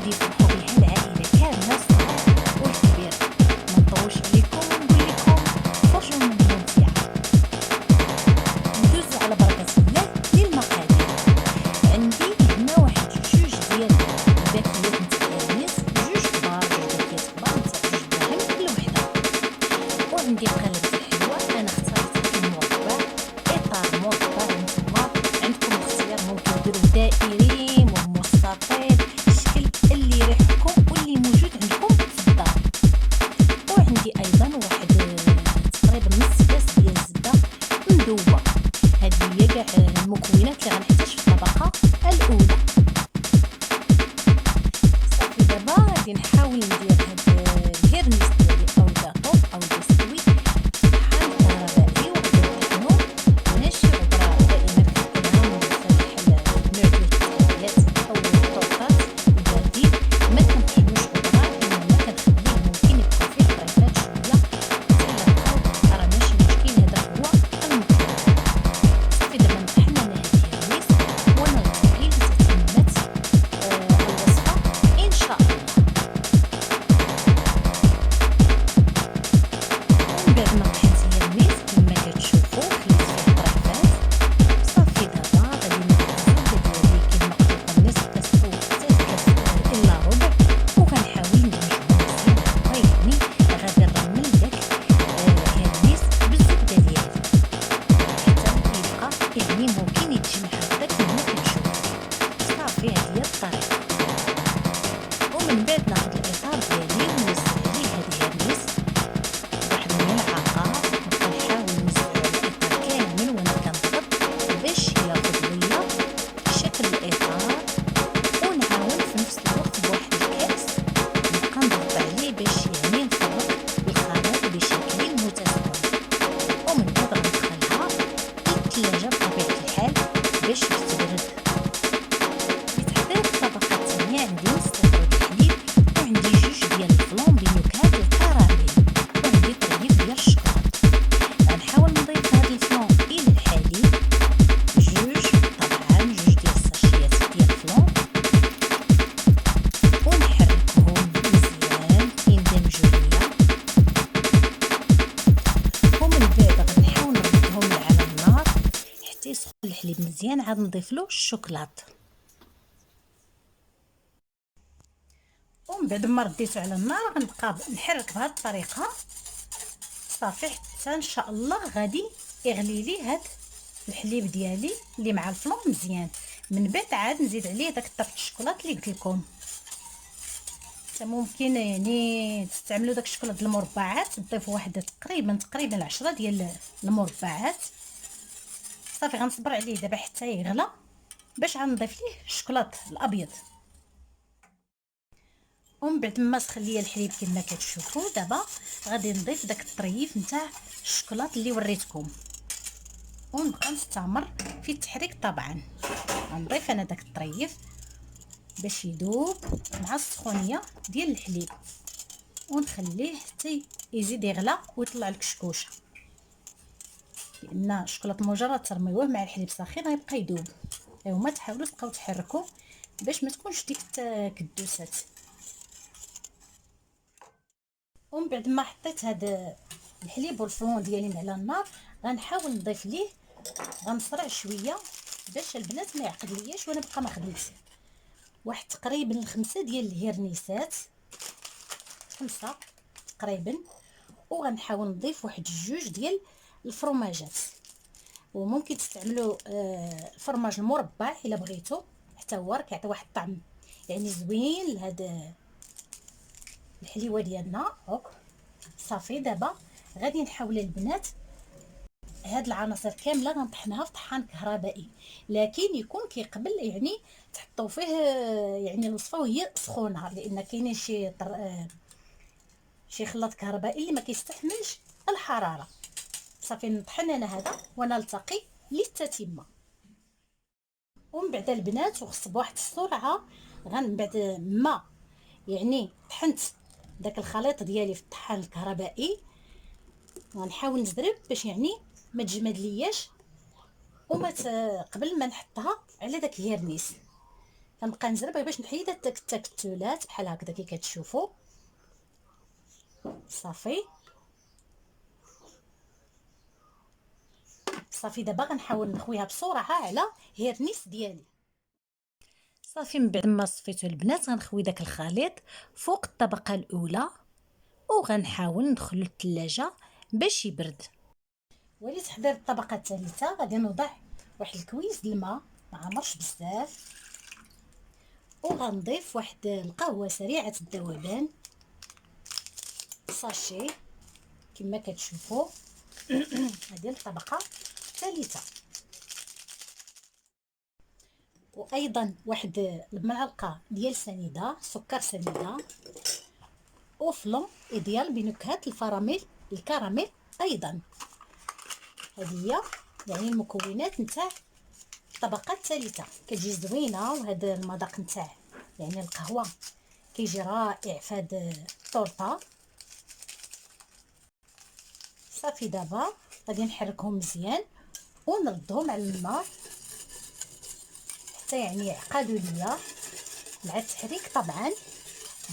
غادي يفرحوا بها العائله كامله الصغار والكبير. ما نطولش عليكم ونقول لكم فرجوا من ممتعه. ندوزو على بركه الله للمقادير. عندي هنا واحد جوج ديال الباكيات نتاع الناس، جوج كبار، جوج باكيات كبار نتاع جوج دراهم كل وحده. وعندي قالب الحلوى، انا اخترت هاد المربع، اطار مربع. نتوما عندكم الاختيار، ممكن ديروا دائري مستطيل، الشكل اللي يريحكم واللي موجود عندكم في الدار. وعندي ايضا واحد تقريبا نص كاس ديال الزبده مذوبه. هذه هي كاع المكونات اللي غنحتاج في الطبقه الاولى. صافي دابا غادي نحاول ندير هاد الكيرنيس ديالي او الكاطو او البسكويت في طحان كهربائي، وغادي نطحنو ماشي غبره دائما كنكونها نفتح النوع ديال التحليات او الطرطات الباردين. ما كنطحنوش غبره، انما كنخليه ممكن يبقى فيه طريفات شويه حتى لقاو راه ماشي مشكل. هذا هو المطلوب. صافي دابا نطحن انا هاد الكيرنيس ونلتقي لتتمت الوصفه ان شاء الله. ومن بعد ما طحنت الكيرنيس كما كتشوفوا خليت فيه طريفات. صافي دابا غادي ناخذ الزبده ديالي كما قلت لكم نصف كاس او حتى كاس الا ربع، وغنحاول ندمجهم مزيان. هكا يعني غادي نرمل داك الكيرنيس بالزبده ديالي حتى يبقى يعني ممكن يتجمع هكذا كما كنشوفوا. صافي هذه هي الطريقه. ومن بعد ناخذ الاطار ديالي ونوزع عليه هاد الكيرنيس بواحد الملعقه، نبقى نحاول نوزعو على الاطار كامل وانا كنضغط باش ياخذ ليا شكل الاطار. ونعاون في نفس الوقت بواحد الكاس نبقى نضغط عليه باش يعني نفرق الخليط بشكل متساوي. ومن بعد غندخلها للثلاجه بطبيعه الحال باش تبرد. لتحضير الطبقه الثانيه عندي نص لتر الحليب، وعندي جوج ديال الفلون بنكهات الكراميل، وعندي طريف ديال الشكلاط. غنحاول نضيف هاد الفلون الى الحليب، طبعا جوج ديال الساشيات ديال الفلون، ونحركهم مزيان يندمجوا ليا. ومن بعد غادي نحاول نردهم على النار حتى يسخن الحليب مزيان، عاد نضيف له الشوكولات. ومن بعد ما رديته على النار غنبقى نحرك بهذه الطريقه صافي حتى ان شاء الله غادي يغلي لي هاد الحليب ديالي اللي مع الفلون مزيان. من بعد عاد نزيد عليه داك الطرف الشوكولات اللي قلت لكم. حتى ممكن يعني تستعملوا داك الشوكولات المربعات، تضيفوا واحد تقريبا 10 ديال المربعات. صافي غنصبر عليه دابا حتى يغلى باش غنضيف ليه الشوكولات الابيض. ومن بعد ما سخن ليا الحليب كما كتشوفوا دابا غادي نضيف داك الطريف نتاع الشوكولات اللي وريتكم، ونبقى نستمر في التحريك. طبعا غنضيف انا داك الطريف باش يذوب مع السخونيه ديال الحليب، ونخليه حتى يزيد يغلى ويطلع الكشكوشه، لان الشوكولاط مجرد ترميوه مع الحليب ساخن غيبقى يذوب. ايوا ما تحاولوا تبقاو تحركوا باش ما تكونش ديك الكدوسات. ومن بعد ما حطيت هذا الحليب والفلون ديالي على النار غنحاول نضيف ليه، غنصرع شويه باش البنات ما يعقدلياش. وانا بقى ما خديت واحد تقريبا 5 ديال الهرنيسات، 5 تقريبا. وغنحاول نضيف واحد جوج ديال الفرماجات، وممكن تستعملوا الفرماج المربع الا بغيتو، حتى هو كيعطي واحد الطعم يعني زوين لهذا الحليوه ديالنا. صافي دابا غادي نحاول البنات هاد العناصر كامله غنطحنها في طحان كهربائي، لكن يكون كيقبل يعني تحطوا فيه يعني الوصفه وهي سخونه، لان كاينين شي خلاط كهربائي اللي ما كيستحملش الحراره. صافي نطحن انا هذا ونلتقي للتتمه. ومن بعد البنات وخص بواحد السرعه من بعد ما يعني طحنت داك الخليط ديالي في الطحان الكهربائي غنحاول نزرب باش يعني ما تجمد لياش، وما قبل ما نحطها على داك الهرنيس كنبقى نزرب باش نحيد التكتلات بحال هكذا كي كتشوفوا. صافي صافي دابا غنحاول نخويها بسرعه على هيرنيس ديالي. صافي من بعد ما صفيتو البنات غنخوي داك الخليط فوق الطبقه الاولى وغنحاول ندخلو للثلاجه باش يبرد. ولتحضير الطبقه الثالثه غادي نوضع واحد الكويس د الماء ما عمرش بزاف، وغنضيف واحد القهوه سريعه الذوبان ساشي كما كتشوفوا. هذه الطبقه الثالثه. وايضا واحد المعلقه ديال سنيده سكر سنيده، وفلون ايديال بنكهه الكراميل ايضا. هذه هي يعني المكونات نتاع الطبقه الثالثه، كتجي زوينه. وهذا المذاق نتاع يعني القهوه كيجي رائع في هذا الطورطه. صافي دابا غادي نحركهم مزيان ونردهم على النار حتى يعني يعقدوا ليا مع التحريك طبعا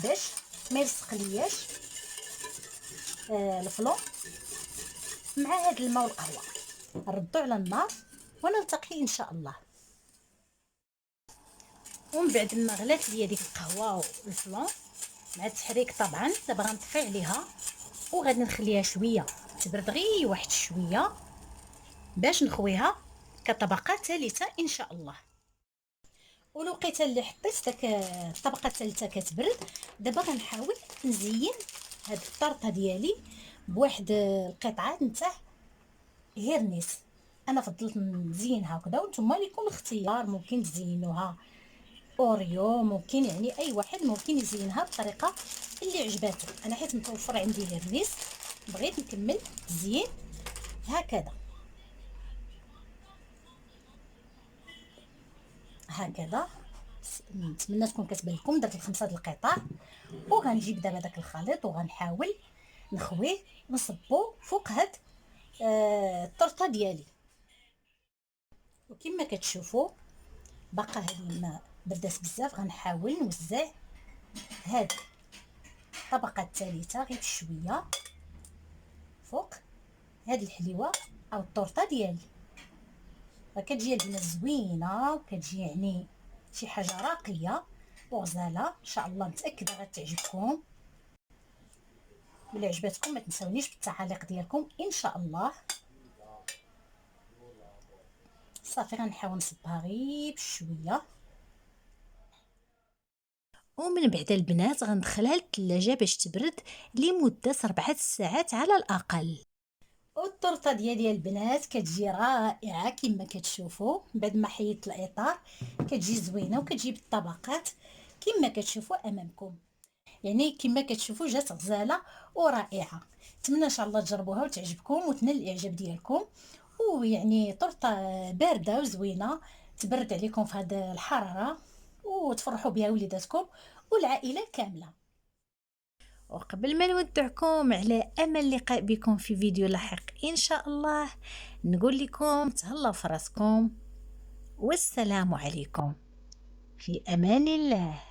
باش ما يلصق لياش الفلون مع هذا الماء والقهوه. نردوا على النار ونلتقي ان شاء الله. ومن بعد ما غلات ليا ديك القهوه والفلون مع التحريك طبعا دابا غنطفي عليها وغادي نخليها شويه تبرد غير واحد شويه باش نخويها كطبقه ثالثه ان شاء الله. ولوقيته اللي حطيت داك الطبقه الثالثه كتبرد، دابا غنحاول نزين هاد الطرطه ديالي بواحد القطعه نتاع هيرنيس. انا فضلت نزينها هكذا وانتم لكم الاختيار، ممكن تزينوها اوريو، ممكن يعني اي واحد ممكن يزينها بالطريقه اللي عجباتو. انا حيت متوفر عندي هيرنيس بغيت نكمل التزيين هكذا هكذا. نتمنى تكون كتبان لكم داك الخمسه د القطع. وغنجيب دابا داك الخليط وغنحاول نخويه نصبو فوق هاد الطرطه ديالي. وكما كتشوفوا باقا هذه ما بردات بزاف، غنحاول نوزع هاد الطبقه الثالثه غير بشويه فوق هاد الحليوه او الطورطه ديالي. كتجي البنات زوينه وكتجي يعني شي حاجه راقيه وغزاله ان شاء الله. متاكده غتعجبكم. الا عجبتكم ما تنسونيش بالتعاليق ديالكم ان شاء الله. صافي غنحاول نصبها غير بشويه ومن بعد البنات غندخلها للثلاجه باش تبرد لمده 4 ساعات على الاقل. والطرطه ديال البنات كتجي رائعه كما كتشوفوا. بعد ما حيدت الاطار كتجي زوينه وكتجي بالطبقات كما كتشوفوا امامكم. يعني كما كتشوفوا جات غزاله ورائعه. نتمنى ان شاء الله تجربوها وتعجبكم وتنال الاعجاب ديالكم. ويعني طرطه بارده وزوينه تبرد عليكم في هذه الحراره وتفرحوا بها وليداتكم والعائله كامله. وقبل ما نودعكم على امل اللقاء بكم في فيديو لاحق ان شاء الله، نقول لكم تهلاو في راسكم والسلام عليكم في امان الله.